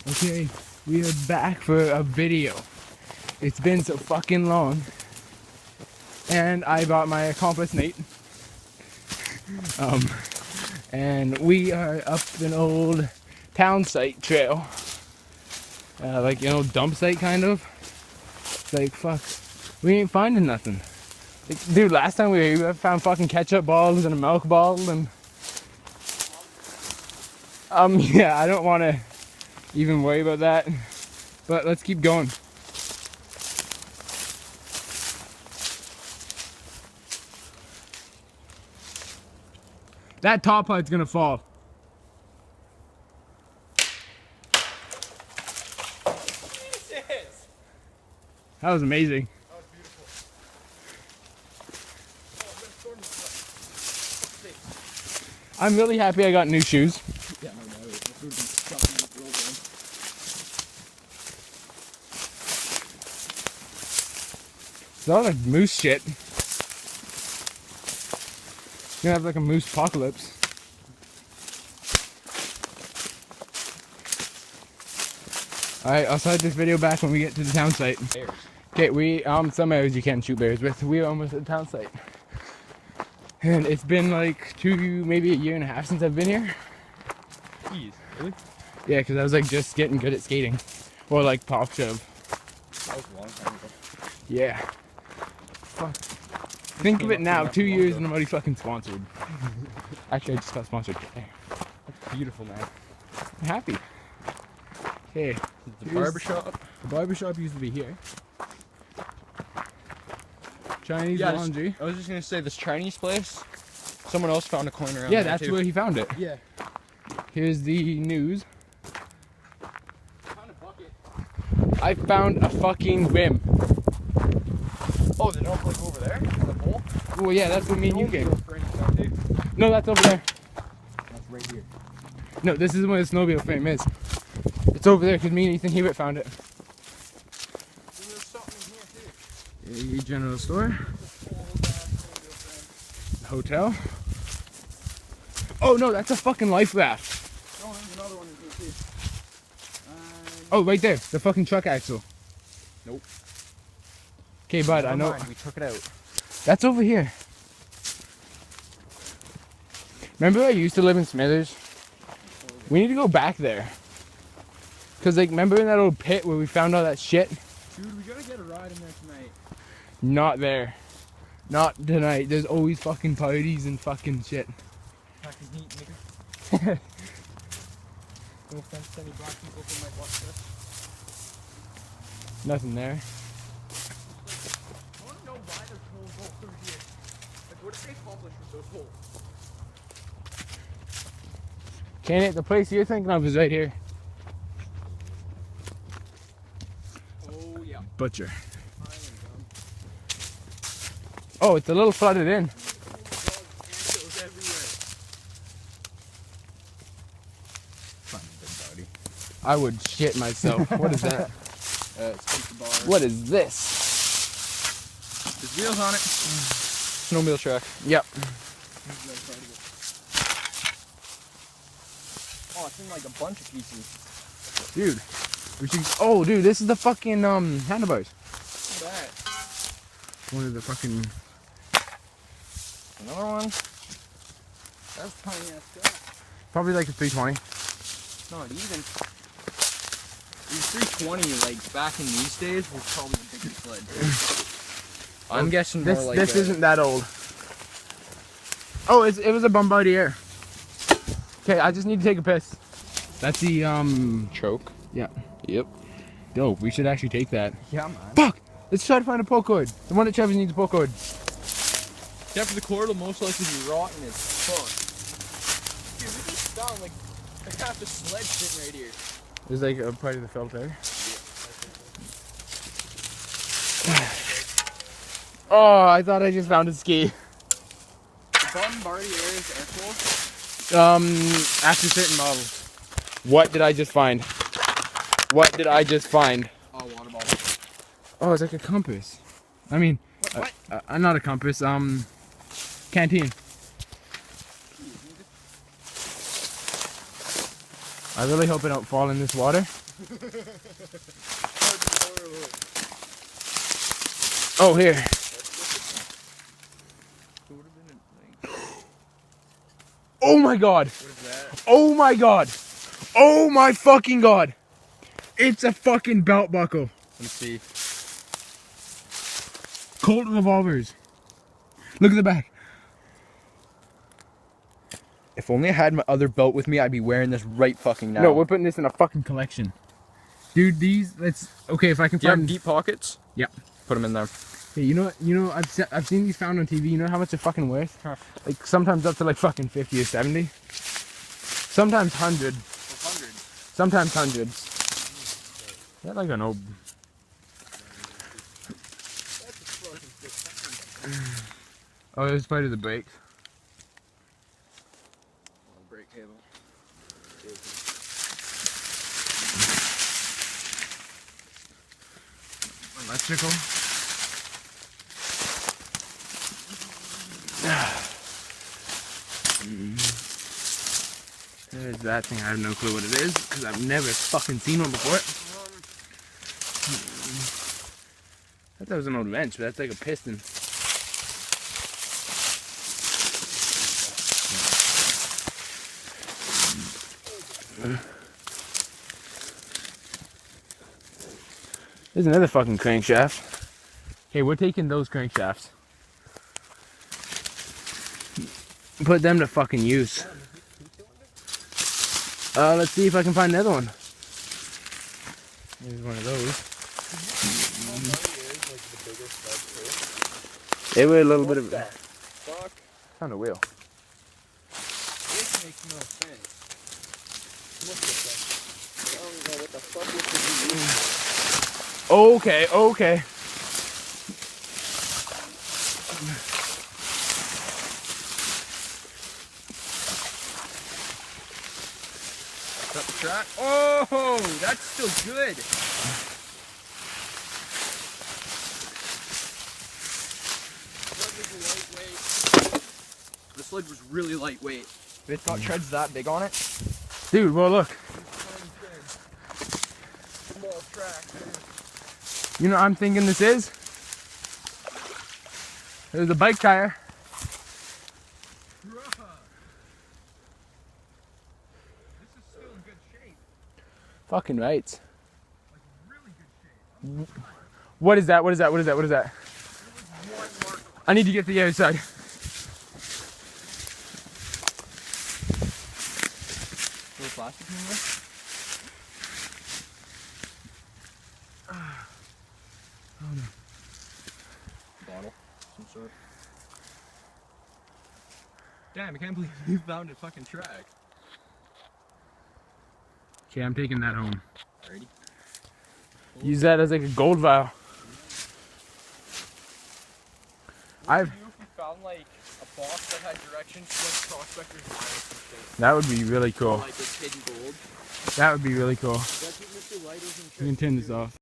Okay, we are back for a video. It's been so fucking long. And I brought my accomplice Nate. And we are up an old town site trail. Like an old dump site kind of. It's like, fuck, we ain't finding nothing. Like, dude, last time we found fucking ketchup bottles and a milk bottle and... yeah, I don't want to even worry about that. But let's keep going. That top light's gonna fall. Jesus. That was amazing. That was beautiful. Oh, I'm really happy I got new shoes. yeah, no, this would have been stuck in the road. It's a lot of moose shit. Gonna have like a moose apocalypse. Alright, I'll start this video back when we get to the town site. Okay, we, some areas you can't shoot bears with. We're almost at the town site. And it's been like maybe a year and a half since I've been here. Jeez, really? Yeah, because I was like just getting good at skating. Or like pop shove. That was a long time ago. Yeah. Fuck. Think of it now, 2 years and I'm already fucking sponsored. Actually, I just got sponsored today. That's beautiful, man. I'm happy. Okay. The barbershop. The barbershop used to be here. Chinese laundry. I was just gonna say this Chinese place. Someone else found a coin around Yeah, there that's too. where he found it. Yeah. Here's the news. I found a fucking rim. Oh, they don't like over there on the pole. Well, yeah, that's what me and you came. That's No, that's over there. right here. No, this is where the snowmobile frame is. It's over there because me and Ethan Hewitt found it. There's something in here too. A general store. Hotel. Oh no, that's a fucking life raft. Oh, there's another one in here too. Oh, right there, the fucking truck axle. Nope. Okay, bud, I know. Mind, we took it out. That's over here. Remember I used to live in Smithers? We need to go back there. Cause like, remember in that old pit where we found all that shit? Dude, we gotta get a ride in there tonight. Not there. Not tonight. There's always fucking parties and fucking shit. Fucking heat, nigga. No offense to any black people who might watch this. Nothing there. I wanna know why there's holes all through here. Like, what did they accomplish with those holes? Can't it? The place you're thinking of is right here. Oh, yeah. Butcher. I am dumb. Oh, it's a little flooded in. Dogs, everywhere. I would shit myself. What is that? It's pizza bar. What is this? There's wheels on it. Snowmobile track. Yep. Oh, it's in like a bunch of pieces. Dude. We should. Oh, dude, this is the fucking handlebars. Look at that. One of the fucking. Another one. That's tiny ass stuff. Probably like a 320. Not even. These 320, like back in these days, was probably the bigger sled. I'm guessing more This like this isn't that old. Oh, it was a Bombardier. Okay, I just need to take a piss. That's the choke. Yeah. Yep. Dope. We should actually take that. Yeah, man. Fuck! Let's try to find a pull cord. The one that Travis needs a pull cord. Except for the cord will most likely be rotten as fuck. Dude, we just found like half the sled sitting right here. There's like a part of the filter. Oh, I thought I just found a ski. The Bombardier is air After certain models. What did I just find? What did I just find? Oh, water bottle. Oh, it's like a compass. I mean, What? not a compass. Canteen. I really hope I don't fall in this water. Oh, here. Oh my god. What is that? Oh my god. Oh my fucking god. It's a fucking belt buckle. Let me see. Colt revolvers. Look at the back. If only I had my other belt with me, I'd be wearing this right fucking now. No, we're putting this in a fucking collection. Dude, these, let's, okay, if I can Do you have find, deep pockets? Yep. Put them in there. hey, you know, I've seen these found on TV. You know how much they're fucking worth? Huh. Like, sometimes up to like fucking 50 or 70. Sometimes 100. Sometimes hundreds. Is that like an old... Oh, it's part of the brakes. Brake cable. Electrical. There's that thing. I have no clue what it is because I've never fucking seen one before. I thought that was an old wrench, but that's like a piston. There's another fucking crankshaft. Okay, we're taking those crankshafts. Put them to fucking use. Let's see if I can find another one. There's one of those. They were a little bit of... Fuck. Found a wheel. This makes no sense. Look at that. I don't know what the fuck this is. Okay, okay. Up track. Oh, that's still good. This sled was really lightweight. If it's got treads that big on it. Dude, well look. Small track. You know what I'm thinking this is? There's a bike tire. This is still in good shape. Fucking right. Like really good shape. What is that? What is that? What is that? What is that? I need to get to the other side. Little plastic in there? Oh no. Bottle, some sort. Damn, I can't believe you found a fucking track. Okay, I'm taking that home. Alrighty. Use that as like a gold vial. What would you do if you found like a box that had directions to like Prospector's Mine or something? That would be really cool. Like this hidden gold. That would be really cool. That's what Mr. Light is in You can turn this off.